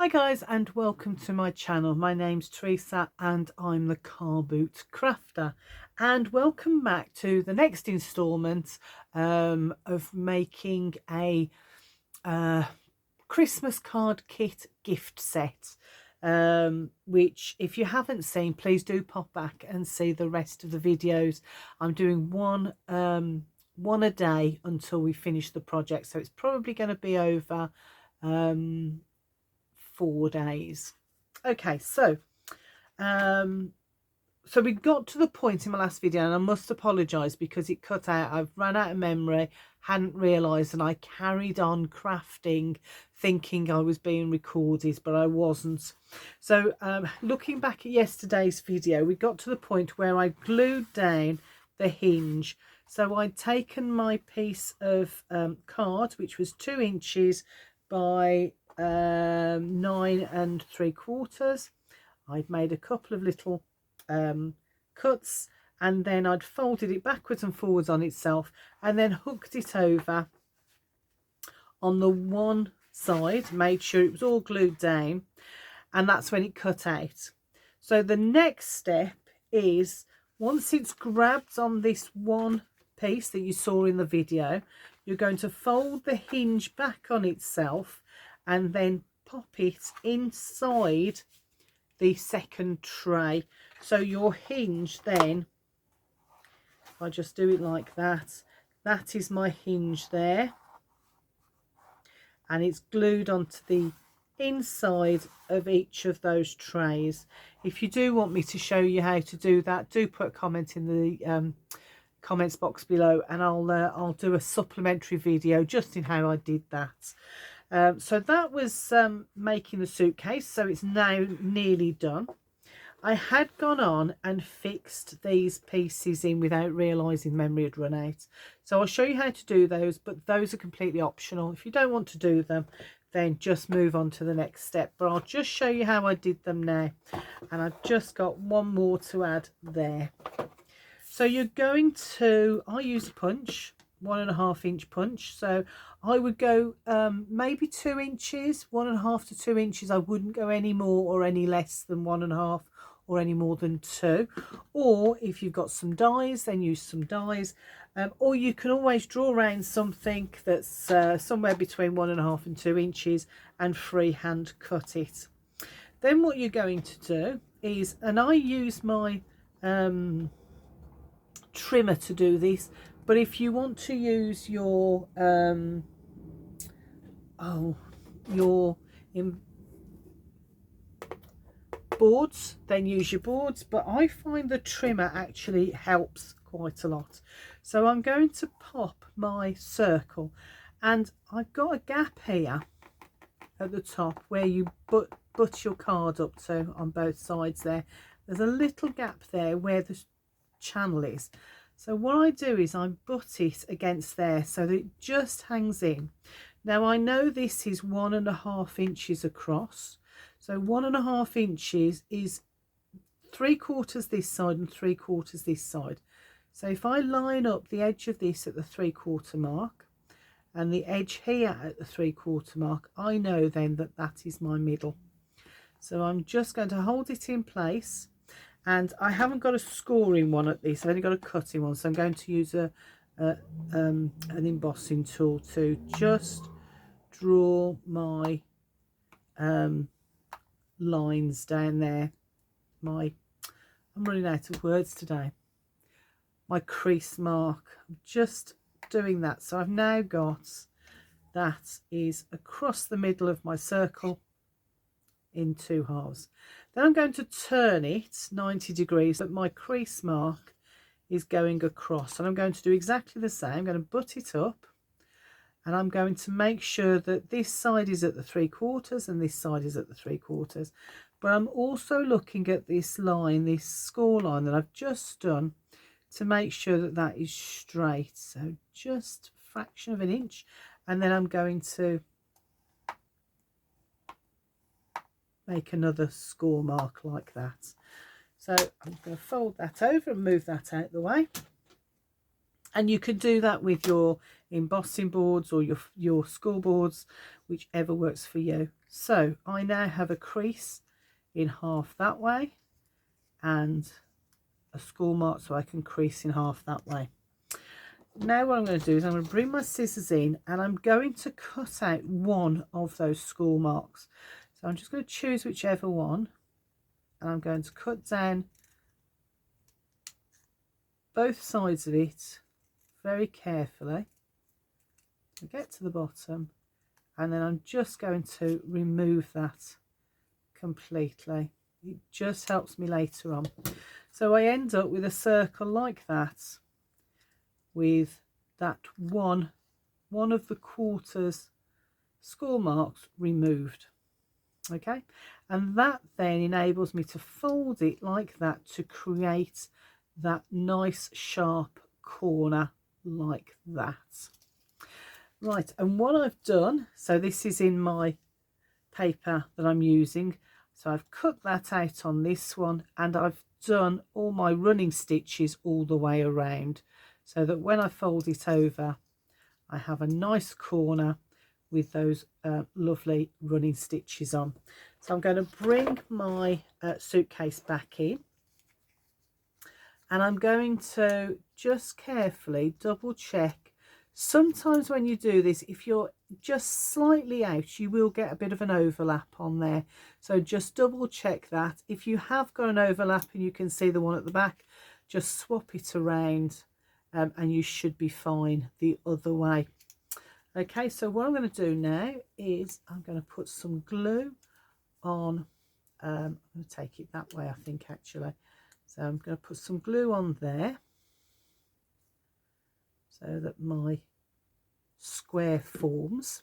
Hi guys, and welcome to my channel. My name's Teresa and I'm the car boot crafter, and welcome back to the next installment of making a Christmas card kit gift set, which if you haven't seen, please do pop back and see the rest of the videos. I'm doing one a day until we finish the project, so it's probably going to be over 4 days. Okay, so we got to the point in my last video, and I must apologize because it cut out. I've run out of memory, hadn't realized, and I carried on crafting thinking I was being recorded, but I wasn't. So looking back at yesterday's video, we got to the point where I glued down the hinge. So I'd taken my piece of card, which was 2 inches by 9 3/4. I'd made a couple of little cuts, and then I'd folded it backwards and forwards on itself, and then hooked it over on the one side, made sure it was all glued down, and that's when it cut out. So the next step is, once it's grabbed on this one piece that you saw in the video, you're going to fold the hinge back on itself and then pop it inside the second tray. So your hinge then, if I just do it like that, that is my hinge there, and it's glued onto the inside of each of those trays. If you do want me to show you how to do that, do put a comment in the comments box below, and I'll do a supplementary video just in how I did that. So that was making the suitcase, so it's now nearly done. I had gone on and fixed these pieces in without realising memory had run out. So I'll show you how to do those, but those are completely optional. If you don't want to do them, then just move on to the next step. But I'll just show you how I did them now. And I've just got one more to add there. So you're going to, I use a punch, 1.5 inch punch. So I would go maybe 2 inches, 1.5 to 2 inches. I wouldn't go any more or any less than 1.5 or any more than 2. Or if you've got some dies, then use some dies. Or you can always draw around something that's somewhere between 1.5 and 2 inches and freehand cut it. Then what you're going to do is, and I use my trimmer to do this, but if you want to use your boards, then use your boards, but I find the trimmer actually helps quite a lot. So I'm going to pop my circle, and I've got a gap here at the top where you butt your card up to on both sides there. There's a little gap there where the channel is. So what I do is I butt it against there so that it just hangs in. Now I know this is 1.5 inches across, so 1.5 inches is 3/4 this side and 3/4 this side. So if I line up the edge of this at the 3/4 mark and the edge here at the 3/4 mark, I know then that that is my middle. So I'm just going to hold it in place. And I haven't got a scoring one at this, I've only got a cutting one, so I'm going to use an embossing tool to just draw my lines down there. I'm running out of words today. My crease mark, I'm just doing that. So I've now got, that is across the middle of my circle in 2 halves. Then I'm going to turn it 90 degrees, but my crease mark is going across, and I'm going to do exactly the same. I'm going to butt it up, and I'm going to make sure that this side is at the 3/4 and this side is at the 3/4. But I'm also looking at this line, this score line that I've just done, to make sure that that is straight. So just a fraction of an inch, and then I'm going to make another score mark like that. So I'm going to fold that over and move that out the way. And you can do that with your embossing boards or your score boards, whichever works for you. So I now have a crease in half that way and a score mark so I can crease in half that way. Now what I'm going to do is I'm going to bring my scissors in and I'm going to cut out one of those score marks. So I'm just going to choose whichever one and I'm going to cut down both sides of it very carefully. I get to the bottom and then I'm just going to remove that completely. It just helps me later on. So I end up with a circle like that with that one of the quarters score marks removed. Okay, and that then enables me to fold it like that to create that nice sharp corner like that. Right, and what I've done, so this is in my paper that I'm using, so I've cut that out on this one and I've done all my running stitches all the way around so that when I fold it over I have a nice corner with those lovely running stitches on. So I'm going to bring my suitcase back in and I'm going to just carefully double check. Sometimes when you do this, if you're just slightly out, you will get a bit of an overlap on there. So just double check that. If you have got an overlap and you can see the one at the back, just swap it around and you should be fine the other way. Okay, so what I'm going to do now is I'm going to put some glue on. I'm going to take it that way, I think, actually. So I'm going to put some glue on there so that my square forms.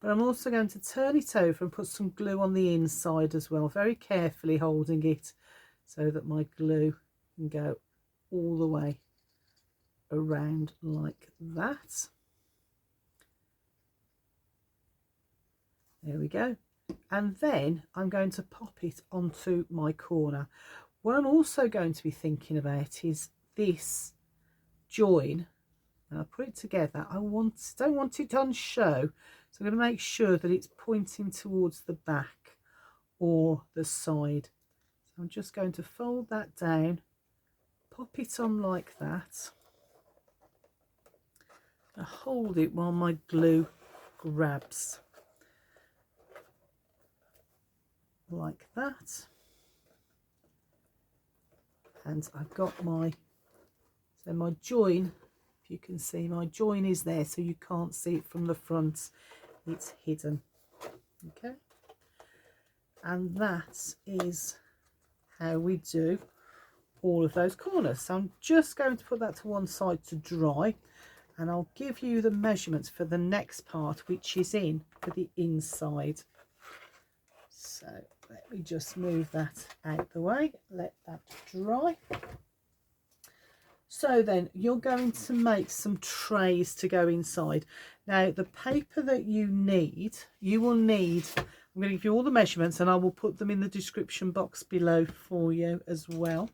But I'm also going to turn it over and put some glue on the inside as well, very carefully holding it so that my glue can go all the way around like that. There we go. And then I'm going to pop it onto my corner. What I'm also going to be thinking about is this join. And I'll put it together. I don't want it on show, so I'm going to make sure that it's pointing towards the back or the side. So I'm just going to fold that down, pop it on like that, and hold it while my glue grabs like that. And I've got my join. You can see my join is there, so you can't see it from the front, it's hidden. Okay, and that is how we do all of those corners. So I'm just going to put that to one side to dry and I'll give you the measurements for the next part, which is in for the inside. So let me just move that out the way, let that dry. So then you're going to make some trays to go inside. Now the paper that you will need, I'm going to give you all the measurements and I will put them in the description box below for you as well.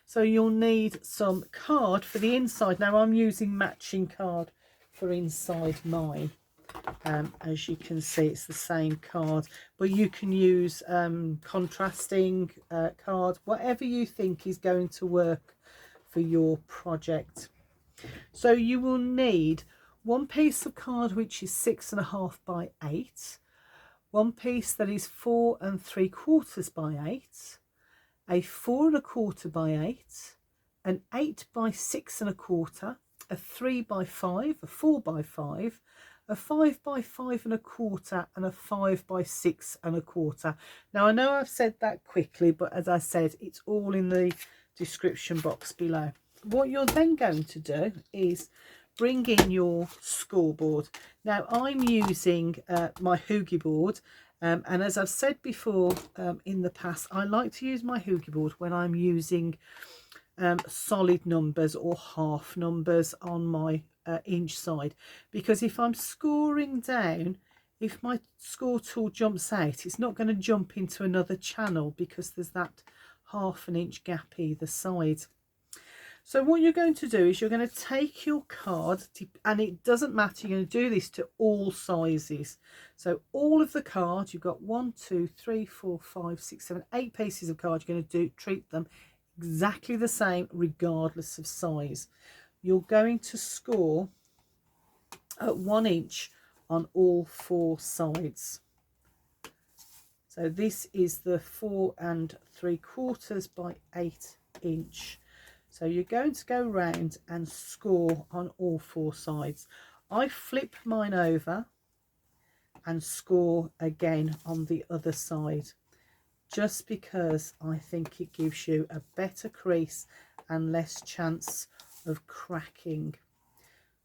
So you'll need some card for the inside. Now I'm using matching card for inside mine. As you can see, it's the same card, but you can use contrasting card, whatever you think is going to work for your project. So you will need one piece of card which is 6.5 by 8, one piece that is 4 3/4 by 8, a 4 1/4 by 8, an 8 by 6.25, a 3 by 5, a 4 by 5, a 5 by 5 1/4, and a 5 by 6 1/4. Now I know I've said that quickly, but as I said, it's all in the description box below. What you're then going to do is bring in your scoreboard. Now I'm using my Hoogie board, and as I've said before in the past, I like to use my Hoogie board when I'm using solid numbers or half numbers on my inch side, because if I'm scoring down, if my score tool jumps out, it's not going to jump into another channel because there's that 1/2 inch gap either side. So what you're going to do is you're going to take your card, and it doesn't matter, you're going to do this to all sizes. So all of the cards, you've got 1, 2, 3, 4, 5, 6, 7, 8 pieces of cards. You're going to treat them exactly the same regardless of size. You're going to score at 1 inch on all 4 sides. So this is the 4 3/4 by 8 inch. So you're going to go round and score on all 4 sides. I flip mine over and score again on the other side, just because I think it gives you a better crease and less chance of cracking.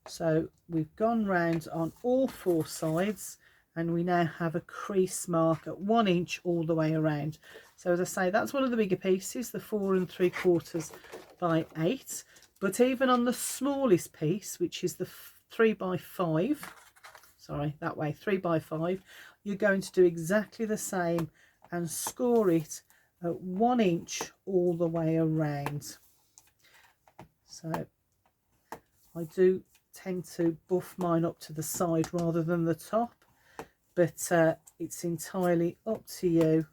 So we've gone round on all 4 sides, and we now have a crease mark at 1 inch all the way around. So as I say, that's one of the bigger pieces, the 4 3/4 by 8. But even on the smallest piece, which is the 3 by 5, sorry, that way, 3 by 5, you're going to do exactly the same and score it at 1 inch all the way around. So I do tend to buff mine up to the side rather than the top, but it's entirely up to you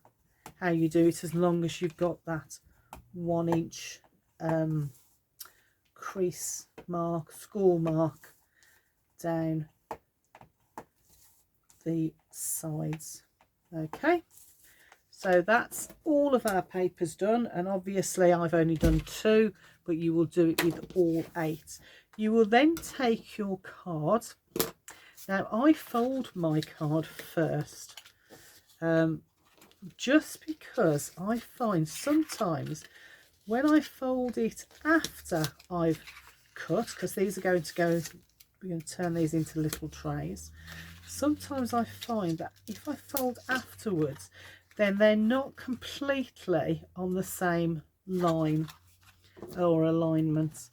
how you do it, as long as you've got that 1 inch crease mark, score mark down the sides. Okay, so that's all of our papers done, and obviously I've only done 2, but you will do it with all 8. You will then take your card. Now I fold my card first, just because I find sometimes when I fold it after I've cut, because these are going to go, we're going to turn these into little trays, sometimes I find that if I fold afterwards, then they're not completely on the same line or alignment,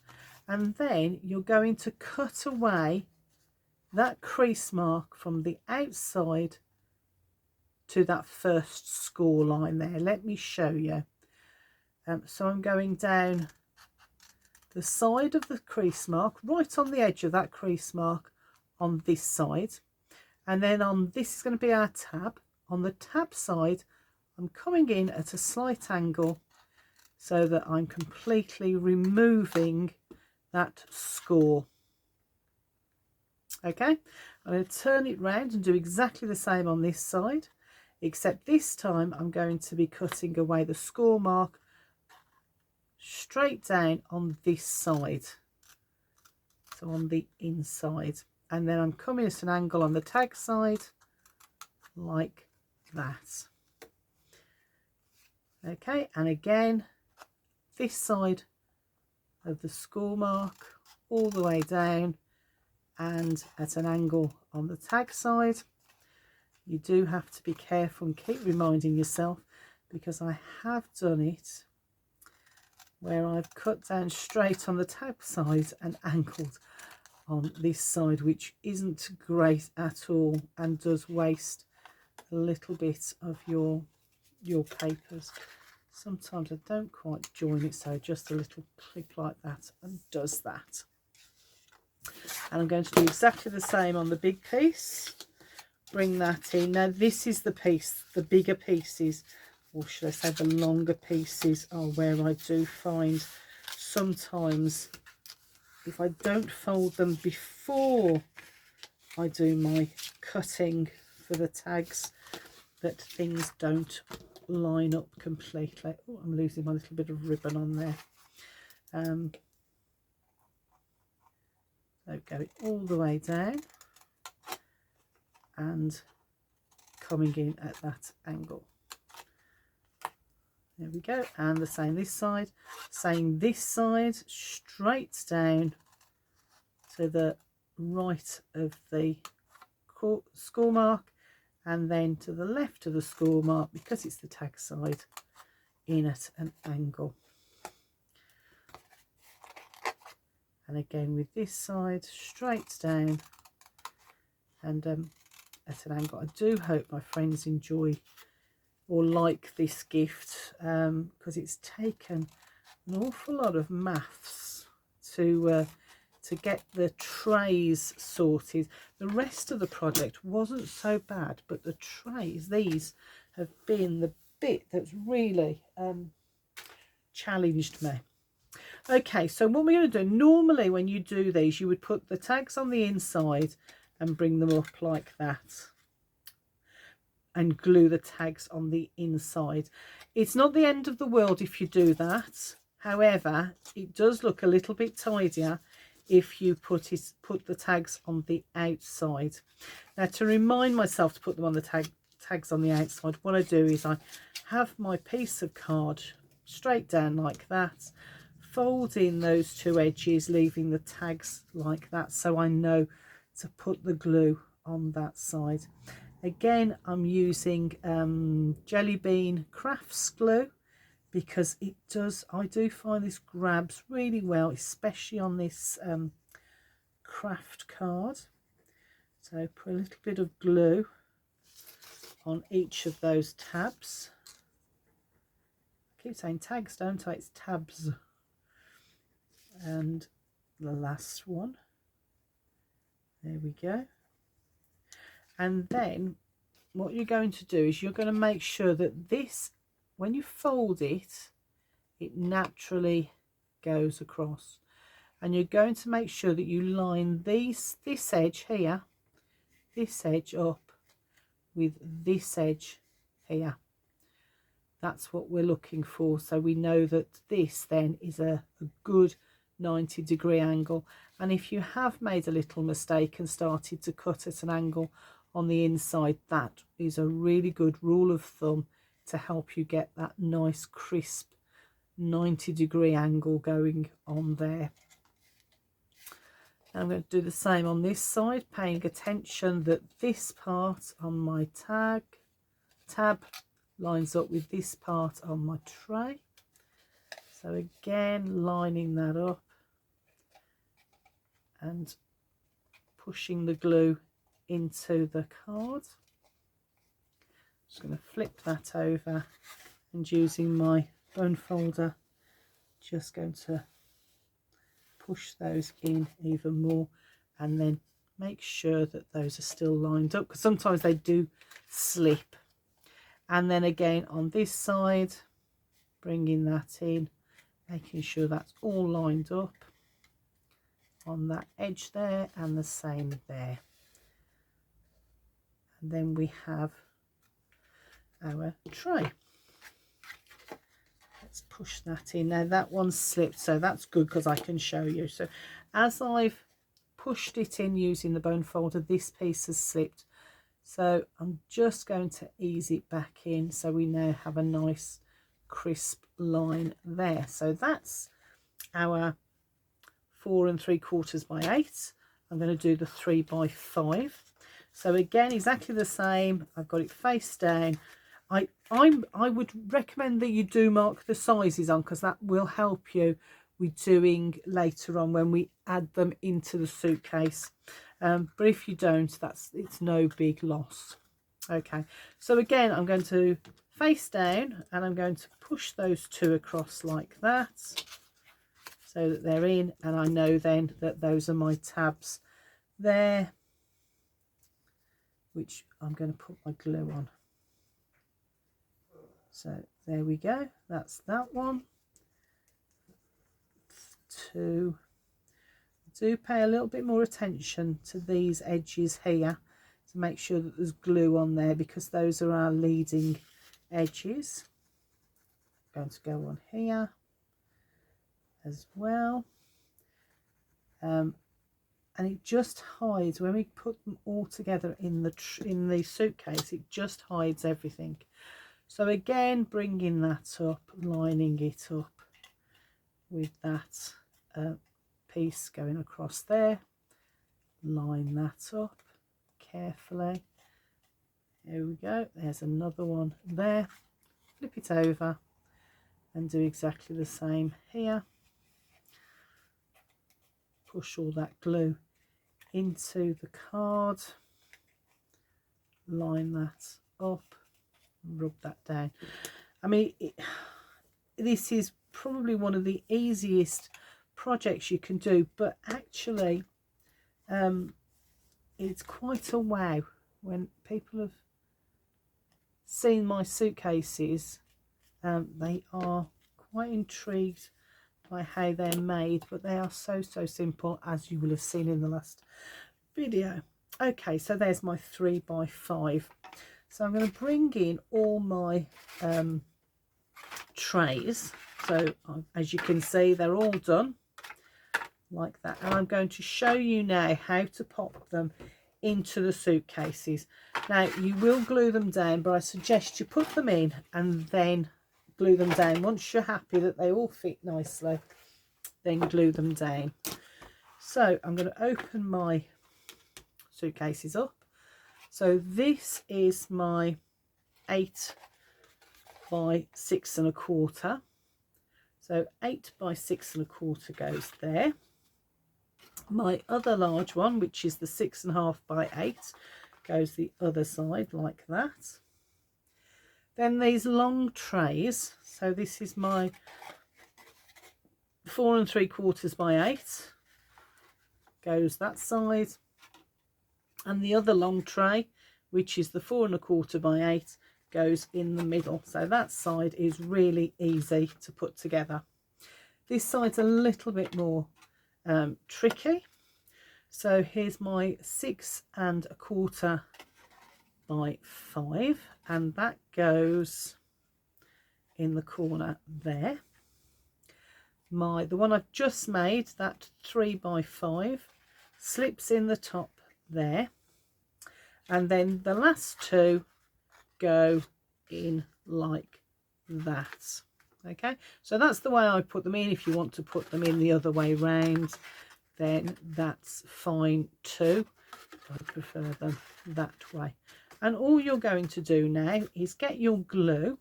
and then you're going to cut away that crease mark from the outside to that first score line there. Let me show you. So I'm going down the side of the crease mark, right on the edge of that crease mark on this side, and then on this is going to be our tab. On the tab side, I'm coming in at a slight angle so that I'm completely removing that score. Okay, I'm going to turn it round and do exactly the same on this side, except this time I'm going to be cutting away the score mark straight down on this side, so on the inside, and then I'm coming at an angle on the tag side like that. Okay, and again this side of the score mark all the way down and at an angle on the tag side. You do have to be careful and keep reminding yourself, because I have done it where I've cut down straight on the tag side and angled on this side, which isn't great at all and does waste a little bit of your papers. Sometimes I don't quite join it, so just a little clip like that and does that. And I'm going to do exactly the same on the big piece. Bring that in. Now this is the piece, the bigger pieces, or should I say the longer pieces, are where I do find sometimes if I don't fold them before I do my cutting for the tags, that things don't line up completely. Oh, I'm losing my little bit of ribbon on there. So go all the way down and coming in at that angle. There we go, and the same this side, straight down to the right of the score mark, and then to the left of the score mark, because it's the tag side, in at an angle. And again with this side, straight down and at an angle. I do hope my friends enjoy or like this gift, because it's taken an awful lot of maths to get the trays sorted. The rest of the project wasn't so bad, but the trays, these have been the bit that's really challenged me. Okay, so what we're going to do, normally when you do these, you would put the tags on the inside and bring them up like that and glue the tags on the inside. It's not the end of the world if you do that. However, it does look a little bit tidier if you put the tags on the outside. Now, to remind myself to put them on the tags on the outside, what I do is I have my piece of card straight down like that, fold in those two edges, leaving the tags like that, so I know to put the glue on that side. Again, I'm using Jelly Bean Crafts glue, because I do find this grabs really well, especially on this craft card. So put a little bit of glue on each of those tabs. I keep saying tags, don't I? It's tabs. And the last one. There we go. And then what you're going to do is you're going to make sure that this, when you fold it, it naturally goes across, and you're going to make sure that you line this edge here, this edge up with this edge here. That's what we're looking for, so we know that this then is a good 90-degree angle. And if you have made a little mistake and started to cut at an angle on the inside, that is a really good rule of thumb to help you get that nice crisp 90-degree angle going on there. I'm going to do the same on this side, paying attention that this part on my tab lines up with this part on my tray. So again, lining that up and pushing the glue into the card. Just going to flip that over, and using my bone folder, just going to push those in even more, and then make sure that those are still lined up, because sometimes they do slip. And then again on this side, bringing that in, making sure that's all lined up on that edge there, and the same there. And then we have our tray. Let's push that in. Now that one's slipped, so that's good because I can show you. So as I've pushed it in using the bone folder, this piece has slipped, so I'm just going to ease it back in so we now have a nice crisp line there. So that's our 4 3/4 by 8. I'm going to do the 3 by 5. So again, exactly the same. I've got it face down. I would recommend that you do mark the sizes on, because that will help you with doing later on when we add them into the suitcase. But if you don't, it's no big loss. Okay, so again, I'm going to face down, and I'm going to push those two across like that, so that they're in, and I know then that those are my tabs there, which I'm going to put my glue on. So there we go, that's that one. 2. Do pay a little bit more attention to these edges here to make sure that there's glue on there, because those are our leading edges. I'm going to go on here as well. And it just hides, when we put them all together in the suitcase, it just hides everything. So again, bringing that up, lining it up with that piece going across there, line that up carefully. There we go, there's another one there. Flip it over and do exactly the same here. Push all that glue into the card, line that up, rub that down. I mean, this is probably one of the easiest projects you can do, but actually it's quite a wow when people have seen my suitcases. They are quite intrigued by how they're made, but they are so simple, as you will have seen in the last video. Okay, so there's my 3x5. So I'm going to bring in all my trays. So as you can see, they're all done like that, and I'm going to show you now how to pop them into the suitcases. Now you will glue them down, but I suggest you put them in and then glue them down. Once you're happy that they all fit nicely, then glue them down. So I'm going to open my suitcases up. So this is my 8 by 6 1/4. So 8 by 6 1/4 goes there. My other large one, which is the 6.5 by 8, goes the other side like that. Then these long trays, so this is my 4 3/4 by 8, goes that side, and the other long tray, which is the 4 1/4 by 8, goes in the middle. So that side is really easy to put together. This side's a little bit more tricky. So here's my 6 1/4 by 5, and that goes in the corner there. The one I've just made, that 3 by 5, slips in the top there, and then the last two go in like that. Okay, so that's the way I put them in. If you want to put them in the other way round, then that's fine too. I prefer them that way. And all you're going to do now is get your glue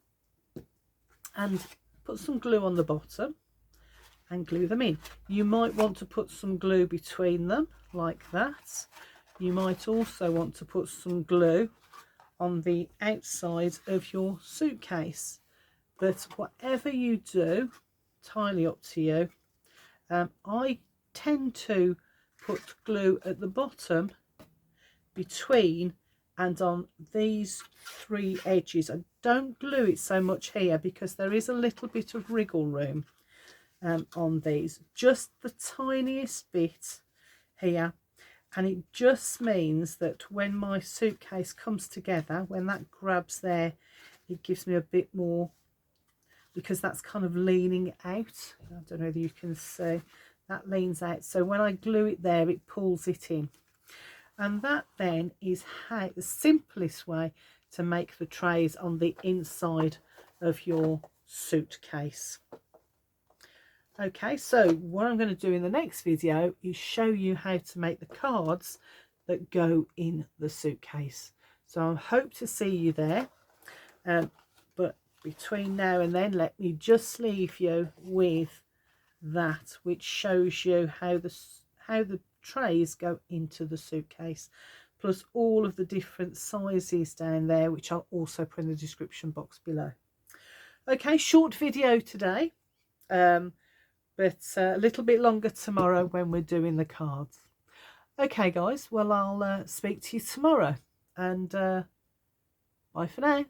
and put some glue on the bottom and glue them in. You might want to put some glue between them like that. You might also want to put some glue on the outside of your suitcase, but whatever you do, entirely up to you. I tend to put glue at the bottom, between, and on these 3 edges. I don't glue it so much here because there is a little bit of wriggle room on these, just the tiniest bit here, and it just means that when my suitcase comes together, when that grabs there, it gives me a bit more, because that's kind of leaning out. I don't know whether you can see that leans out, so when I glue it there, it pulls it in. And that then is how the simplest way to make the trays on the inside of your suitcase. Okay, so what I'm going to do in the next video is show you how to make the cards that go in the suitcase. So I hope to see you there, but between now and then, let me just leave you with that, which shows you how the trays go into the suitcase, plus all of the different sizes down there, which I'll also put in the description box below. Okay, short video today, but a little bit longer tomorrow when we're doing the cards. Okay guys, well, I'll speak to you tomorrow, and bye for now.